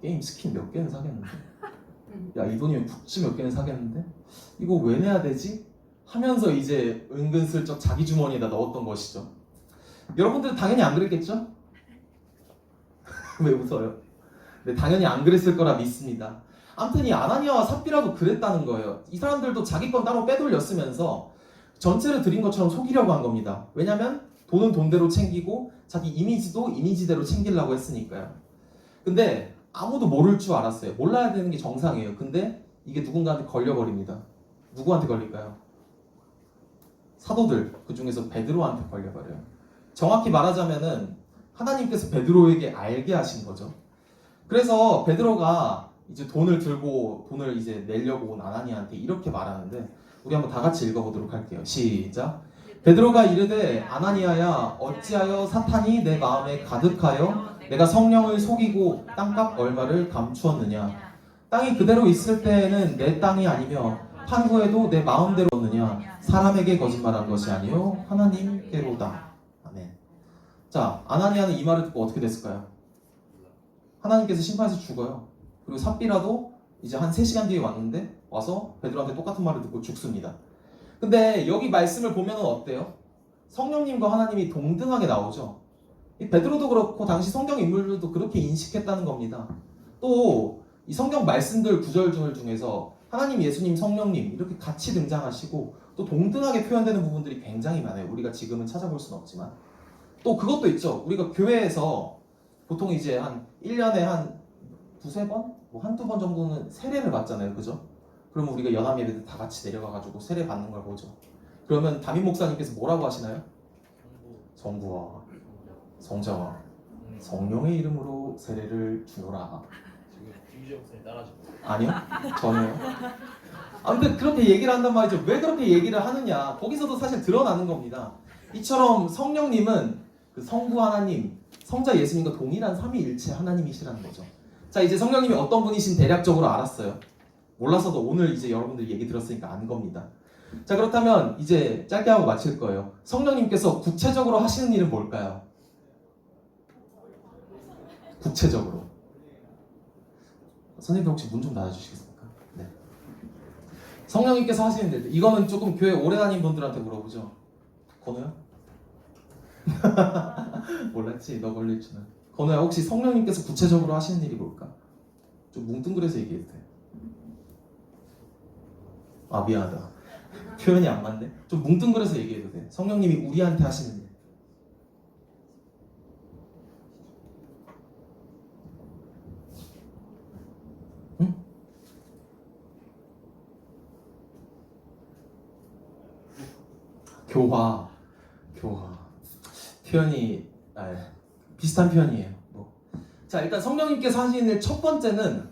Speaker 3: 게임 스킨 몇 개는 사겠는데? 야, 이 돈이면 굿즈 몇 개는 사겠는데? 이거 왜 내야 되지? 하면서 이제 은근슬쩍 자기 주머니에다 넣었던 것이죠. 여러분들은 당연히 안 그랬겠죠? 왜 웃어요? 네, 당연히 안 그랬을 거라 믿습니다. 아무튼 이 아나니아와 삽비라도 그랬다는 거예요. 이 사람들도 자기 건 따로 빼돌렸으면서 전체를 드린 것처럼 속이려고 한 겁니다. 왜냐면 돈은 돈대로 챙기고 자기 이미지도 이미지대로 챙기려고 했으니까요. 근데 아무도 모를 줄 알았어요. 몰라야 되는 게 정상이에요. 근데 이게 누군가한테 걸려버립니다. 누구한테 걸릴까요? 사도들, 그 중에서 베드로한테 걸려버려요. 정확히 말하자면은 하나님께서 베드로에게 알게 하신 거죠. 그래서 베드로가 이제 돈을 들고 돈을 이제 내려고 온 아나니아한테 이렇게 말하는데 우리 한번 다 같이 읽어보도록 할게요. 시작. 베드로가 이르되 아나니아야 어찌하여 사탄이 내 마음에 가득하여 내가 성령을 속이고 땅값 얼마를 감추었느냐. 땅이 그대로 있을 때에는 내 땅이 아니며 판 후에도 내 마음대로 얻느냐. 사람에게 거짓말한 것이 아니요 하나님께로다. 아멘. 자, 아나니아는 이 말을 듣고 어떻게 됐을까요? 하나님께서 심판해서 죽어요. 그리고 삽비라도 이제 한 3시간 뒤에 왔는데 와서 베드로한테 똑같은 말을 듣고 죽습니다. 근데 여기 말씀을 보면 어때요? 성령님과 하나님이 동등하게 나오죠. 이 베드로도 그렇고 당시 성경 인물들도 그렇게 인식했다는 겁니다. 또 이 성경 말씀들 구절들 중에서 하나님, 예수님, 성령님 이렇게 같이 등장하시고 또 동등하게 표현되는 부분들이 굉장히 많아요. 우리가 지금은 찾아볼 수는 없지만 또 그것도 있죠. 우리가 교회에서 보통 이제 한 1년에 한 두세 번? 뭐 한두 번 정도는 세례를 받잖아요. 그죠? 그러면 우리가 연합 예배 때 다 같이 내려가가지고 세례 받는 걸 보죠. 그러면 담임 목사님께서 뭐라고 하시나요? 성부와 성자와 성령의 이름으로 세례를 주노라.
Speaker 4: 지금 김주영 선생님 따라하시고
Speaker 3: 아니요? 전혀요. 아무튼 그렇게 얘기를 한단 말이죠. 왜 그렇게 얘기를 하느냐? 거기서도 사실 드러나는 겁니다. 이처럼 성령님은 그 성부 하나님, 성자 예수님과 동일한 삼위일체 하나님이시라는 거죠. 자, 이제 성령님이 어떤 분이신 대략적으로 알았어요. 몰라서도 오늘 이제 여러분들이 얘기 들었으니까 안 겁니다. 자, 그렇다면 이제 짧게 하고 마칠 거예요. 성령님께서 구체적으로 하시는 일은 뭘까요? 구체적으로. 선생님들 혹시 문 좀 닫아주시겠습니까? 네. 성령님께서 하시는 일, 이거는 조금 교회 오래 다닌 분들한테 물어보죠. 건우야? 몰랐지? 너 걸릴 줄은. 건우야, 혹시 성령님께서 구체적으로 하시는 일이 뭘까? 좀 뭉뚱그려서 얘기해도 돼. 아, 미안하다. 표현이 안 맞네. 좀 뭉뚱그려서 얘기해도 돼. 성령님이 우리한테 하시는 일. 응? 교화. 표현이 비슷한 표현이에요. 자, 일단 성령님께서 하시는 일 첫 번째는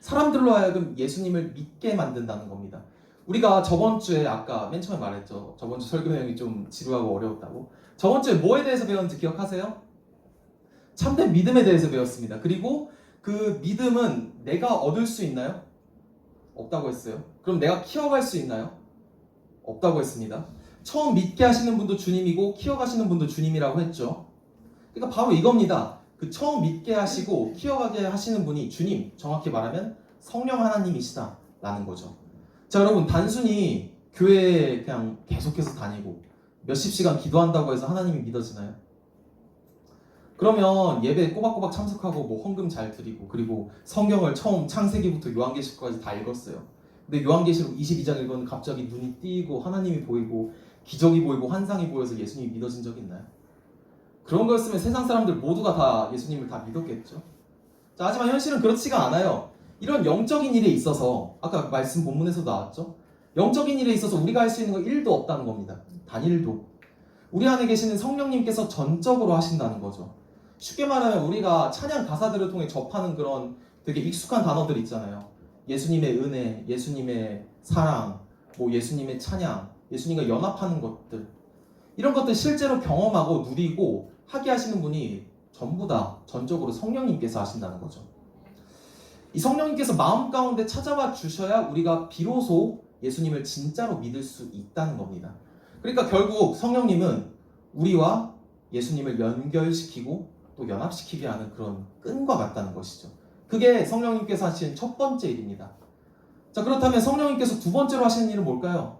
Speaker 3: 사람들로 하여금 예수님을 믿게 만든다는 겁니다. 우리가 저번 주에 아까 맨 처음에 말했죠. 저번 주 설교 내용이 좀 지루하고 어려웠다고. 저번 주에 뭐에 대해서 배웠는지 기억하세요? 참된 믿음에 대해서 배웠습니다. 그리고 그 믿음은 내가 얻을 수 있나요? 없다고 했어요. 그럼 내가 키워갈 수 있나요? 없다고 했습니다. 처음 믿게 하시는 분도 주님이고 키워가시는 분도 주님이라고 했죠. 그러니까 바로 이겁니다. 그 처음 믿게 하시고 키워가게 하시는 분이 주님, 정확히 말하면 성령 하나님이시다라는 거죠. 자, 여러분, 단순히 교회에 그냥 계속해서 다니고 몇십 시간 기도한다고 해서 하나님이 믿어지나요? 그러면 예배에 꼬박꼬박 참석하고 뭐 헌금 잘 드리고 그리고 성경을 처음 창세기부터 요한계시록까지 다 읽었어요. 근데 요한계시록 22장 읽었는데 갑자기 눈이 띄고 하나님이 보이고 기적이 보이고 환상이 보여서 예수님이 믿어진 적 있나요? 그런 거였으면 세상 사람들 모두가 다 예수님을 다 믿었겠죠. 자, 하지만 현실은 그렇지가 않아요. 이런 영적인 일에 있어서 아까 말씀 본문에서도 나왔죠. 영적인 일에 있어서 우리가 할 수 있는 건 1도 없다는 겁니다. 단 1도. 우리 안에 계시는 성령님께서 전적으로 하신다는 거죠. 쉽게 말하면 우리가 찬양 가사들을 통해 접하는 그런 되게 익숙한 단어들 있잖아요. 예수님의 은혜, 예수님의 사랑, 뭐 예수님의 찬양, 예수님과 연합하는 것들, 이런 것들 실제로 경험하고 누리고 하게 하시는 분이 전부 다 전적으로 성령님께서 하신다는 거죠. 이 성령님께서 마음 가운데 찾아와 주셔야 우리가 비로소 예수님을 진짜로 믿을 수 있다는 겁니다. 그러니까 결국 성령님은 우리와 예수님을 연결시키고 또 연합시키게 하는 그런 끈과 같다는 것이죠. 그게 성령님께서 하시는 첫 번째 일입니다. 자, 그렇다면 성령님께서 두 번째로 하시는 일은 뭘까요?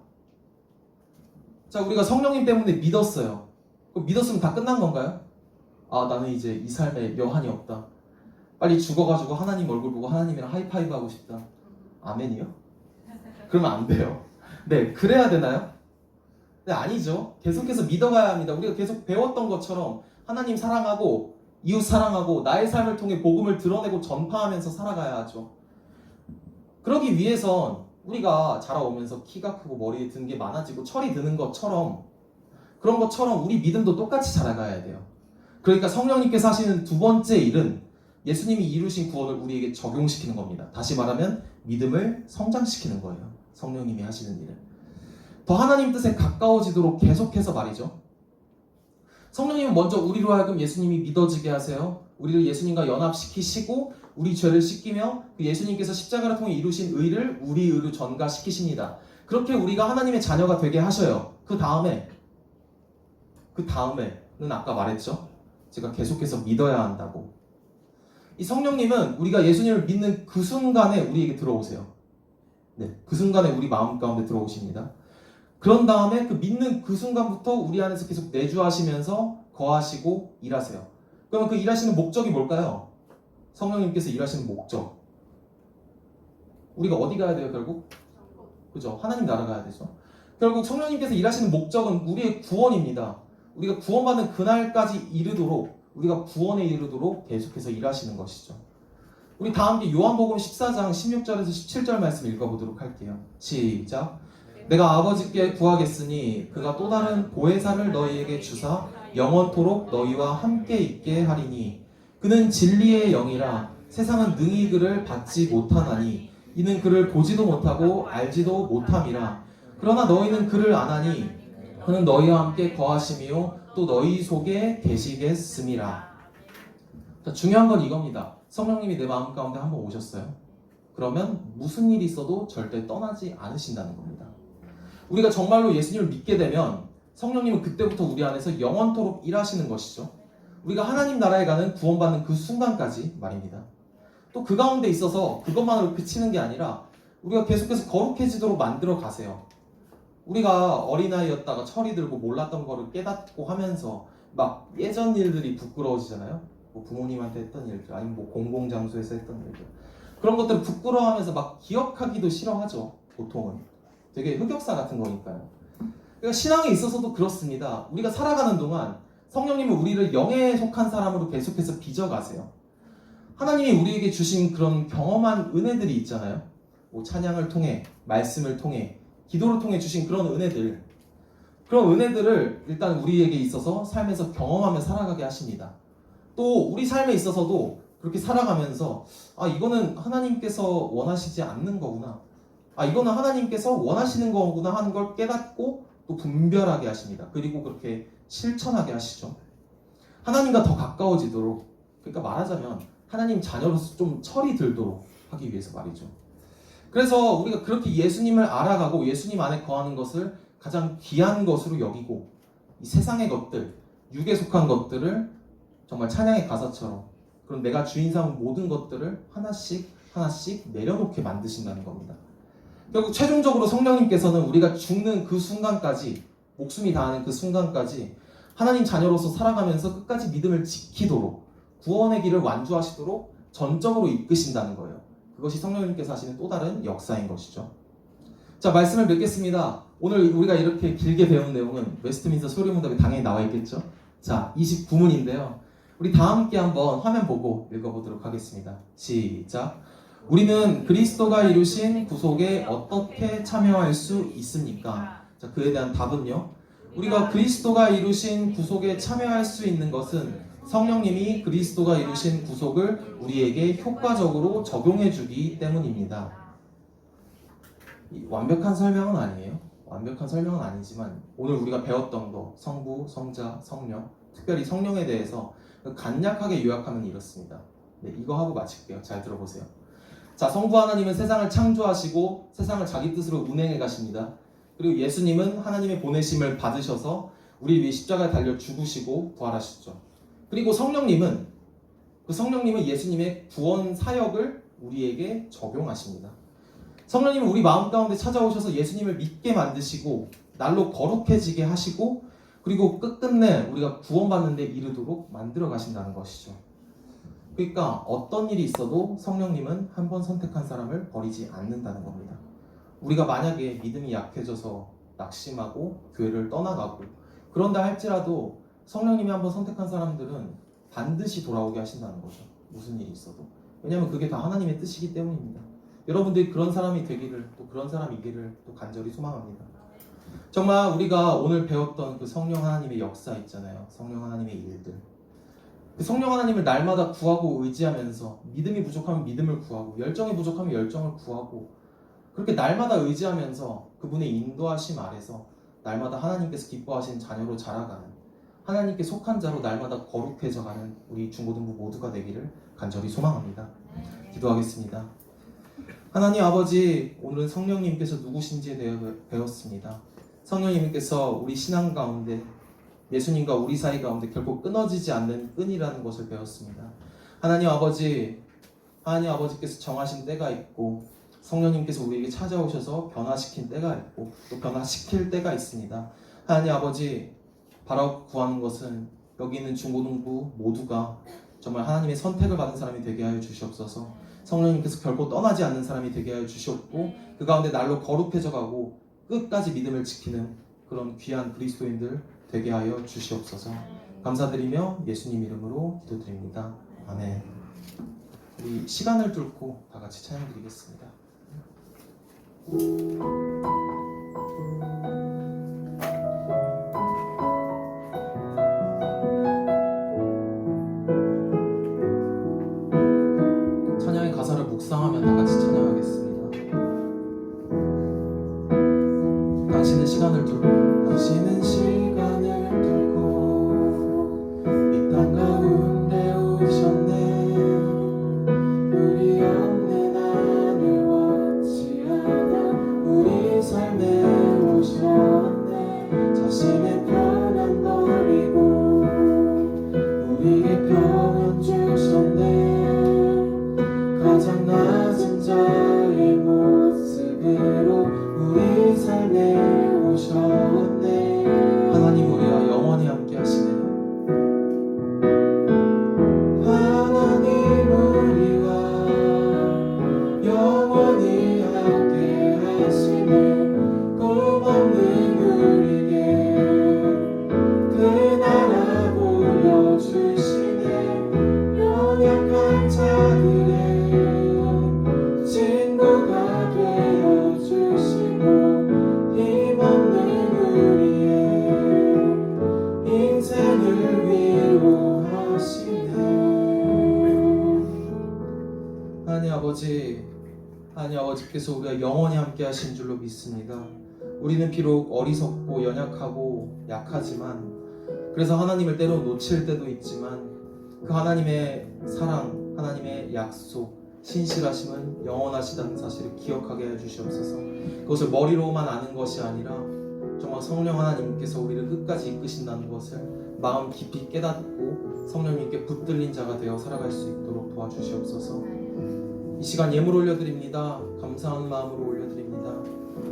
Speaker 3: 자, 우리가 성령님 때문에 믿었어요. 그럼 믿었으면 다 끝난 건가요? 아, 나는 이제 이 삶에 여한이 없다. 빨리 죽어가지고 하나님 얼굴 보고 하나님이랑 하이파이브 하고 싶다. 아멘이요? 그러면 안 돼요. 네, 그래야 되나요? 네, 아니죠. 계속해서 믿어가야 합니다. 우리가 계속 배웠던 것처럼 하나님 사랑하고 이웃 사랑하고 나의 삶을 통해 복음을 드러내고 전파하면서 살아가야 하죠. 그러기 위해선 우리가 자라오면서 키가 크고 머리에 든 게 많아지고 철이 드는 것처럼 그런 것처럼 우리 믿음도 똑같이 자라가야 돼요. 그러니까 성령님께서 하시는 두 번째 일은 예수님이 이루신 구원을 우리에게 적용시키는 겁니다. 다시 말하면 믿음을 성장시키는 거예요. 성령님이 하시는 일은. 더 하나님 뜻에 가까워지도록 계속해서 말이죠. 성령님은 먼저 우리로 하여금 예수님이 믿어지게 하세요. 우리를 예수님과 연합시키시고 우리 죄를 씻기며 그 예수님께서 십자가를 통해 이루신 의를 우리 의로 전가시키십니다. 그렇게 우리가 하나님의 자녀가 되게 하셔요. 그 다음에는 아까 말했죠. 제가 계속해서 믿어야 한다고. 이 성령님은 우리가 예수님을 믿는 그 순간에 우리에게 들어오세요. 네, 그 순간에 우리 마음 가운데 들어오십니다. 그런 다음에 그 믿는 그 순간부터 우리 안에서 계속 내주하시면서 거하시고 일하세요. 그러면 그 일하시는 목적이 뭘까요? 성령님께서 일하시는 목적. 우리가 어디 가야 돼요, 결국? 그죠? 하나님 나라 가야 되죠. 결국 성령님께서 일하시는 목적은 우리의 구원입니다. 우리가 구원받는 그날까지 이르도록 우리가 구원에 이르도록 계속해서 일하시는 것이죠. 우리 다 함께 요한복음 14장 16절에서 17절 말씀 읽어보도록 할게요. 시작. 내가 아버지께 구하겠으니 그가 또 다른 보혜사를 너희에게 주사 영원토록 너희와 함께 있게 하리니 그는 진리의 영이라 세상은 능히 그를 받지 못하나니 이는 그를 보지도 못하고 알지도 못함이라. 그러나 너희는 그를 아나니 그는 너희와 함께 거하심이요 또 너희 속에 계시겠음이라. 자, 중요한 건 이겁니다. 성령님이 내 마음 가운데 한번 오셨어요. 그러면 무슨 일이 있어도 절대 떠나지 않으신다는 겁니다. 우리가 정말로 예수님을 믿게 되면 성령님은 그때부터 우리 안에서 영원토록 일하시는 것이죠. 우리가 하나님 나라에 가는 구원받는 그 순간까지 말입니다. 또 그 가운데 있어서 그것만으로 그치는 게 아니라 우리가 계속해서 거룩해지도록 만들어 가세요. 우리가 어린아이였다가 철이 들고 몰랐던 거를 깨닫고 하면서 막 예전 일들이 부끄러워지잖아요. 뭐 부모님한테 했던 일들, 아니면 뭐 공공장소에서 했던 일들, 그런 것들을 부끄러워하면서 막 기억하기도 싫어하죠. 보통은 되게 흑역사 같은 거니까요. 그러니까 신앙에 있어서도 그렇습니다. 우리가 살아가는 동안 성령님은 우리를 영에 속한 사람으로 계속해서 빚어가세요. 하나님이 우리에게 주신 그런 경험한 은혜들이 있잖아요. 뭐 찬양을 통해, 말씀을 통해, 기도를 통해 주신 그런 은혜들, 그런 은혜들을 일단 우리에게 있어서 삶에서 경험하며 살아가게 하십니다. 또 우리 삶에 있어서도 그렇게 살아가면서 이거는 하나님께서 원하시지 않는 거구나, 이거는 하나님께서 원하시는 거구나 하는 걸 깨닫고 또 분별하게 하십니다. 그리고 그렇게 실천하게 하시죠. 하나님과 더 가까워지도록, 그러니까 말하자면 하나님 자녀로서 좀 철이 들도록 하기 위해서 말이죠. 그래서 우리가 그렇게 예수님을 알아가고 예수님 안에 거하는 것을 가장 귀한 것으로 여기고, 이 세상의 것들, 육에 속한 것들을 정말 찬양의 가사처럼, 그럼 내가 주인 삼은 모든 것들을 하나씩 하나씩 내려놓게 만드신다는 겁니다. 결국 최종적으로 성령님께서는 우리가 죽는 그 순간까지, 목숨이 다하는 그 순간까지 하나님 자녀로서 살아가면서 끝까지 믿음을 지키도록, 구원의 길을 완주하시도록 전적으로 이끄신다는 거예요. 그것이 성령님께서 하시는 또 다른 역사인 것이죠. 자, 말씀을 맺겠습니다. 오늘 우리가 이렇게 길게 배운 내용은 웨스트민스터 소리문답에 당연히 나와 있겠죠. 자, 29문인데요. 우리 다 함께 한번 화면 보고 읽어보도록 하겠습니다. 시작. 우리는 그리스도가 이루신 구속에 어떻게 참여할 수 있습니까? 자, 그에 대한 답은요. 우리가 그리스도가 이루신 구속에 참여할 수 있는 것은 성령님이 그리스도가 이루신 구속을 우리에게 효과적으로 적용해 주기 때문입니다. 완벽한 설명은 아니에요. 완벽한 설명은 아니지만 오늘 우리가 배웠던 거, 성부, 성자, 성령, 특별히 성령에 대해서 간략하게 요약하면 이렇습니다. 네, 이거 하고 마칠게요. 잘 들어보세요. 자, 성부 하나님은 세상을 창조하시고 세상을 자기 뜻으로 운행해 가십니다. 그리고 예수님은 하나님의 보내심을 받으셔서 우리 위해 십자가에 달려 죽으시고 부활하셨죠. 그리고 성령님은 예수님의 구원 사역을 우리에게 적용하십니다. 성령님은 우리 마음 가운데 찾아오셔서 예수님을 믿게 만드시고 날로 거룩해지게 하시고, 그리고 끝끝내 우리가 구원받는 데 이르도록 만들어 가신다는 것이죠. 그러니까 어떤 일이 있어도 성령님은 한 번 선택한 사람을 버리지 않는다는 겁니다. 우리가 만약에 믿음이 약해져서 낙심하고 교회를 떠나가고 그런다 할지라도 성령님이 한번 선택한 사람들은 반드시 돌아오게 하신다는 거죠. 무슨 일이 있어도. 왜냐하면 그게 다 하나님의 뜻이기 때문입니다. 여러분들이 그런 사람이 되기를, 또 그런 사람이기를 또 간절히 소망합니다. 정말 우리가 오늘 배웠던 그 성령 하나님의 역사 있잖아요. 성령 하나님의 일들. 그 성령 하나님을 날마다 구하고 의지하면서, 믿음이 부족하면 믿음을 구하고, 열정이 부족하면 열정을 구하고, 그렇게 날마다 의지하면서 그분의 인도하심 아래서 날마다 하나님께서 기뻐하시는 자녀로 자라가는, 하나님께 속한 자로 날마다 거룩해져가는 우리 중고등부 모두가 되기를 간절히 소망합니다. 기도하겠습니다. 하나님 아버지, 오늘은 성령님께서 누구신지에 대해 배웠습니다. 성령님께서 우리 신앙 가운데, 예수님과 우리 사이 가운데 결코 끊어지지 않는 끈이라는 것을 배웠습니다. 하나님 아버지께서 정하신 때가 있고, 성령님께서 우리에게 찾아오셔서 변화시킨 때가 있고, 또 변화시킬 때가 있습니다. 하나님 아버지, 바로 구하는 것은 여기 있는 중고등부 모두가 정말 하나님의 선택을 받은 사람이 되게 하여 주시옵소서. 성령님께서 결코 떠나지 않는 사람이 되게 하여 주시옵고, 그 가운데 날로 거룩해져 가고 끝까지 믿음을 지키는 그런 귀한 그리스도인들 되게 하여 주시옵소서. 감사드리며 예수님 이름으로 기도드립니다. 아멘. 우리 시간을 뚫고 다 같이 찬양드리겠습니다. 찬양의 가사를 묵상하면 다 같이 찬양하겠습니다. 당신은 시간을 뚫고 이 땅 가운데 오셨네. 우리 없는 하늘 원치 않아 우리 삶에 오셨네. 자신의 편안 버리고 우리에게 평안 주셨네. 가장 낮은 자의 모습으로 우리 삶에 오셨네. 하나님 우리와 영원히 함께 하시네. 하나님 우리와 영원히 함께 하시네. 꿈없는 우리에게 그 나라 보여주시네. 연약한 자들의 친구가 되어주시고 힘없는 우리의 인생을 위로하시네. 하나님 아버지께서 우리가 영원히 함께 하신 줄로 믿습니다. 우리는 비록 어리석고 연약하고 약하지만, 그래서 하나님을 때로 놓칠 때도 있지만 그 하나님의 사랑, 하나님의 약속, 신실하심은 영원하시다는 사실을 기억하게 해주시옵소서. 그것을 머리로만 아는 것이 아니라 정말 성령 하나님께서 우리를 끝까지 이끄신다는 것을 마음 깊이 깨닫고 성령님께 붙들린 자가 되어 살아갈 수 있도록 도와주시옵소서. 이 시간 예물 올려드립니다. 감사하는 마음으로 올려드립니다.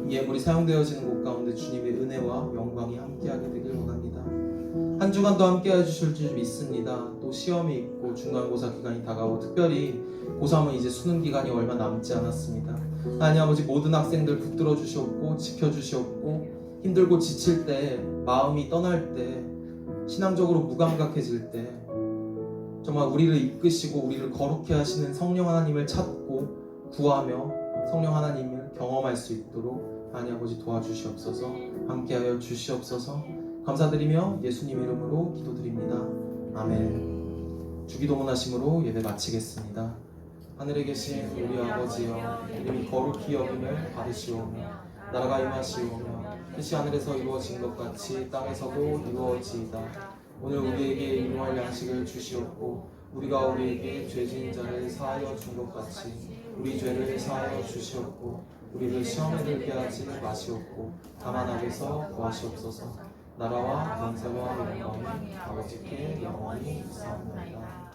Speaker 3: 이 예물이 사용되어지는 곳 가운데 주님의 은혜와 영광이 함께하게 되길 원합니다. 한 주간도 함께 해주실 줄 믿습니다. 또 시험이 있고 중간고사 기간이 다가오고 특별히 고3은 이제 수능 기간이 얼마 남지 않았습니다. 하나님 아버지, 모든 학생들 붙들어 주시옵고 지켜주시옵고 힘들고 지칠 때, 마음이 떠날 때, 신앙적으로 무감각해질 때 정말 우리를 이끄시고 우리를 거룩해 하시는 성령 하나님을 찾고 구하며 성령 하나님을 경험할 수 있도록 하나님 아버지 도와주시옵소서. 함께하여 주시옵소서. 감사드리며 예수님 이름으로 기도드립니다. 아멘. 주기도문하심으로 예배 마치겠습니다. 하늘에 계신 우리 아버지여, 이름이 거룩히 여김을 받으시오며 나라가 임하시오며 뜻이 하늘에서 이루어진 것 같이 땅에서도 이루어지이다. 오늘 우리에게 일용할 양식을 주시옵고 우리가 우리에게 죄진 자를 사하여 준 것 같이 우리 죄를 사하여 주시옵고 우리를 시험에 들게 하지 마시옵고 다만 악에서 구하시옵소서. 나라와 권세와 영광이 아버지께 영원히 있사옵나이다.